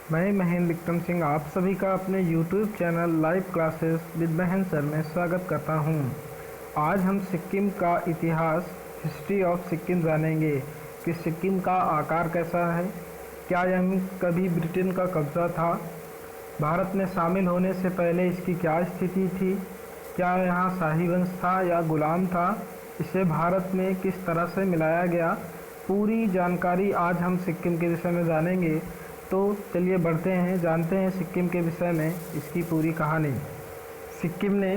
मैं महेंद्र विक्रम सिंह आप सभी का अपने YouTube channel live classes with Mahendra sir में स्वागत करता हूं। आज हम सिक्किम का इतिहास, हिस्ट्री ऑफ सिक्किम जानेंगे कि सिक्किम का आकार कैसा है, क्या यह कभी ब्रिटेन का कब्जा था, भारत में शामिल होने से पहले इसकी क्या स्थिति थी, क्या यहाँ शाही वंश था या गुलाम था, इसे भारत में किस तरह से मिलाया गया, पूरी जानकारी आज हम सिक्किम के विषय में जानेंगे। तो चलिए बढ़ते हैं, जानते हैं सिक्किम के विषय में इसकी पूरी कहानी। सिक्किम ने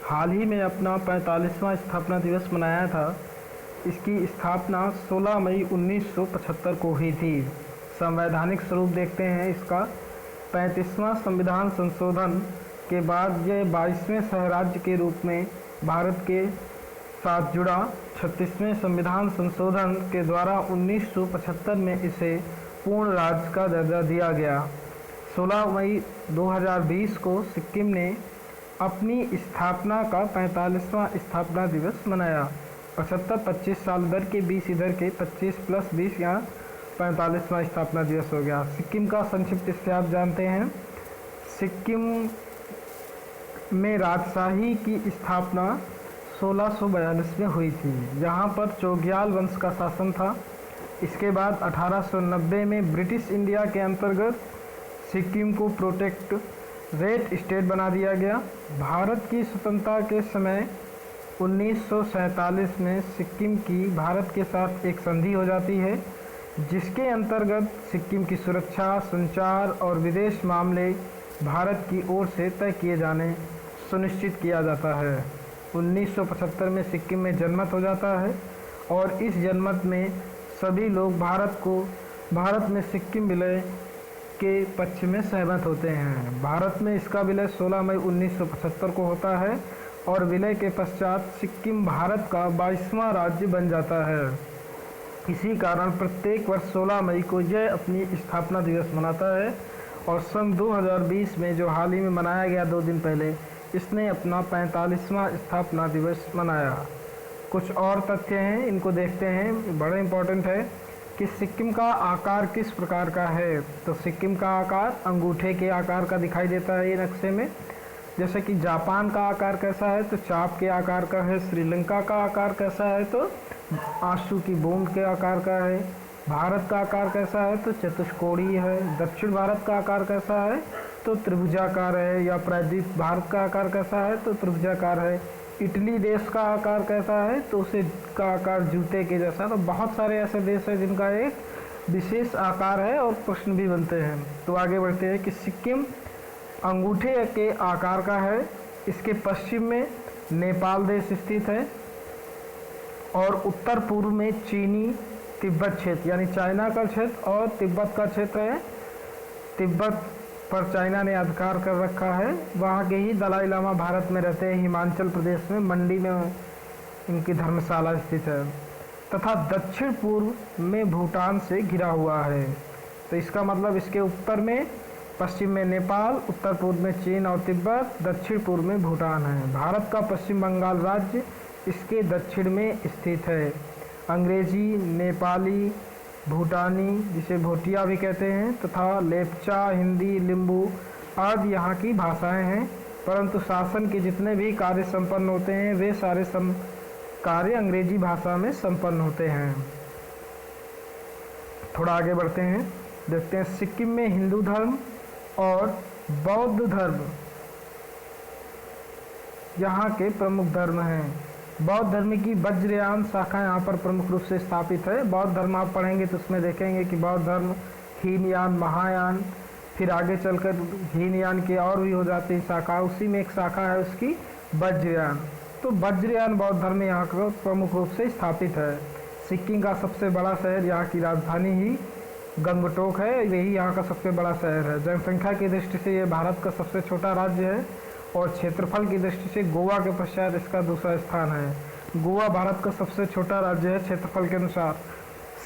हाल ही में अपना 45वां स्थापना दिवस मनाया था। इसकी स्थापना 16 मई 1975 को हुई थी। संवैधानिक स्वरूप देखते हैं इसका। 35वां संविधान संशोधन के बाद यह 22वें सहराज्य के रूप में भारत के साथ जुड़ा। 36वें संविधान संशोधन के द्वारा 1975 में इसे पूर्ण राज्य का दर्जा दिया गया। 16 मई 2020 को सिक्किम ने अपनी स्थापना का 45वां स्थापना दिवस मनाया। 75 25 साल इधर के 20 इधर के 25 + 20 यहाँ 45वां स्थापना दिवस हो गया। सिक्किम का संक्षिप्त इतिहास जानते हैं। सिक्किम में राजशाही की स्थापना 1642 में हुई थी, जहाँ पर चोग्याल वंश का शासन था। इसके बाद 1890 में ब्रिटिश इंडिया के अंतर्गत सिक्किम को प्रोटेक्टरेट स्टेट बना दिया गया। भारत की स्वतंत्रता के समय 1947 में सिक्किम की भारत के साथ एक संधि हो जाती है, जिसके अंतर्गत सिक्किम की सुरक्षा, संचार और विदेश मामले भारत की ओर से तय किए जाने सुनिश्चित किया जाता है। 1975 में सिक्किम में जनमत हो जाता है और इस जनमत में सभी लोग भारत में सिक्किम विलय के पक्ष में सहमत होते हैं। भारत में इसका विलय 16 मई 1975 को होता है और विलय के पश्चात सिक्किम भारत का 22वां राज्य बन जाता है। इसी कारण प्रत्येक वर्ष 16 मई को यह अपनी स्थापना दिवस मनाता है और सन 2020 में जो हाल ही में मनाया गया 2 दिन पहले, इसने अपना 45वां स्थापना दिवस मनाया। कुछ और तथ्य हैं, इनको देखते हैं, बड़ा इम्पोर्टेंट है कि सिक्किम का आकार किस प्रकार का है। तो सिक्किम का आकार अंगूठे के आकार का दिखाई देता है ये नक्शे में। जैसे कि जापान का आकार कैसा है तो चाप के आकार का है। श्रीलंका का आकार कैसा है तो आंसू की बूंद के आकार का है। भारत का आकार कैसा है तो चतुष्कोणीय है। दक्षिण भारत का आकार कैसा है तो त्रिभुजाकार है। या प्रायद्वीप भारत का आकार कैसा है तो त्रिभुजाकार है। इटली देश का आकार कैसा है तो उसे का आकार जूते के जैसा। तो बहुत सारे ऐसे देश हैं जिनका एक विशेष आकार है और प्रश्न भी बनते हैं। तो आगे बढ़ते हैं कि सिक्किम अंगूठे के आकार का है। इसके पश्चिम में नेपाल देश स्थित है और उत्तर पूर्व में चीनी तिब्बत क्षेत्र यानी चाइना का क्षेत्र और तिब्बत का क्षेत्र है। तिब्बत पर चाइना ने अधिकार कर रखा है। वहाँ के ही दलाई लामा भारत में रहते हैं। हिमाचल प्रदेश में मंडी में इनकी धर्मशाला स्थित है तथा दक्षिण पूर्व में भूटान से घिरा हुआ है। तो इसका मतलब इसके उत्तर में, पश्चिम में नेपाल, उत्तर पूर्व में चीन और तिब्बत, दक्षिण पूर्व में भूटान है। भारत का पश्चिम बंगाल राज्य इसके दक्षिण में स्थित है। अंग्रेजी, नेपाली, भूटानी जिसे भोटिया भी कहते हैं तथा लेप्चा, हिंदी, लिम्बू आदि यहाँ की भाषाएं हैं। परंतु शासन के जितने भी कार्य संपन्न होते हैं वे सारे कार्य अंग्रेजी भाषा में संपन्न होते हैं। थोड़ा आगे बढ़ते हैं, देखते हैं सिक्किम में हिंदू धर्म और बौद्ध धर्म यहाँ के प्रमुख धर्म हैं। बौद्ध धर्म की वज्रयान शाखा यहाँ पर प्रमुख रूप से स्थापित है। बौद्ध धर्म आप पढ़ेंगे तो उसमें देखेंगे कि बौद्ध धर्म हीनयान, महायान, फिर आगे चलकर हीनयान की और भी हो जाती है शाखा। उसी में एक शाखा है उसकी वज्रयान। तो वज्रयान बौद्ध धर्म यहाँ का प्रमुख रूप से स्थापित है। सिक्किम का सबसे बड़ा शहर, यहाँ की राजधानी ही गंगटोक है। यही यहाँ का सबसे बड़ा शहर है। जनसंख्या की दृष्टि से ये भारत का सबसे छोटा राज्य है और क्षेत्रफल की दृष्टि से गोवा के पश्चात इसका दूसरा स्थान है। गोवा भारत का सबसे छोटा राज्य है क्षेत्रफल के अनुसार।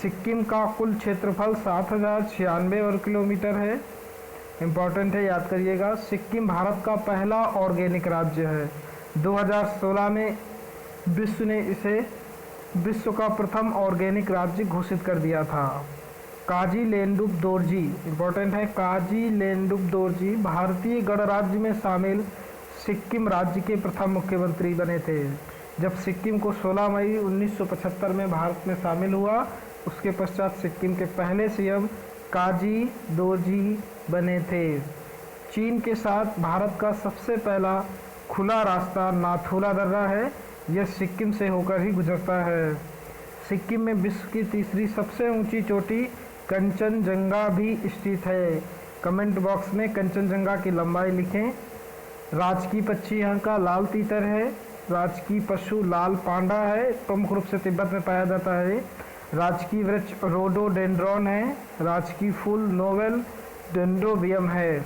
सिक्किम का कुल क्षेत्रफल 7096 वर्ग किलोमीटर है। इम्पॉर्टेंट है, याद करिएगा। सिक्किम भारत का पहला ऑर्गेनिक राज्य है। 2016 में विश्व ने इसे विश्व का प्रथम ऑर्गेनिक राज्य घोषित कर दिया था। काजी लेंडुप दोरजी, इंपॉर्टेंट है, काजी लेंडुप दोरजी भारतीय गणराज्य में शामिल सिक्किम राज्य के प्रथम मुख्यमंत्री बने थे। जब सिक्किम को 16 मई 1975 में भारत में शामिल हुआ, उसके पश्चात सिक्किम के पहले सीएम काजी दोरजी बने थे। चीन के साथ भारत का सबसे पहला खुला रास्ता नाथुला दर्रा है, यह सिक्किम से होकर ही गुजरता है। सिक्किम में विश्व की तीसरी सबसे ऊंची चोटी कंचनजंगा भी स्थित है। कमेंट बॉक्स में कंचनजंगा की लंबाई लिखें। राजकीय पक्षी यहाँ का लाल तीतर है। राजकीय पशु लाल पांडा है, प्रमुख रूप से तिब्बत में पाया जाता है। राजकीय वृक्ष रोडोडेंड्रॉन है। राजकीय फूल नोवेल डेंड्रोबियम है।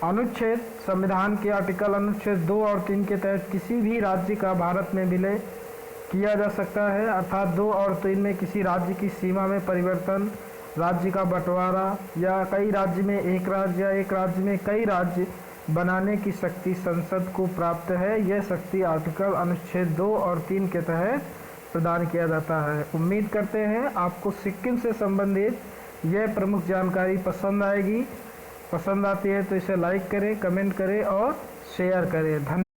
अनुच्छेद संविधान के आर्टिकल अनुच्छेद 2 और 3 के तहत किसी भी राज्य का भारत में विलय किया जा सकता है, अर्थात 2 और 3 में किसी राज्य की सीमा में परिवर्तन, राज्य का बंटवारा या कई राज्य में एक राज्य या एक राज्य में कई राज्य बनाने की शक्ति संसद को प्राप्त है। यह शक्ति आर्टिकल अनुच्छेद 2 और 3 के तहत प्रदान किया जाता है। उम्मीद करते हैं आपको सिक्किम से संबंधित यह प्रमुख जानकारी पसंद आएगी। पसंद आती है तो इसे लाइक करें, कमेंट करें और शेयर करें। धन्यवाद।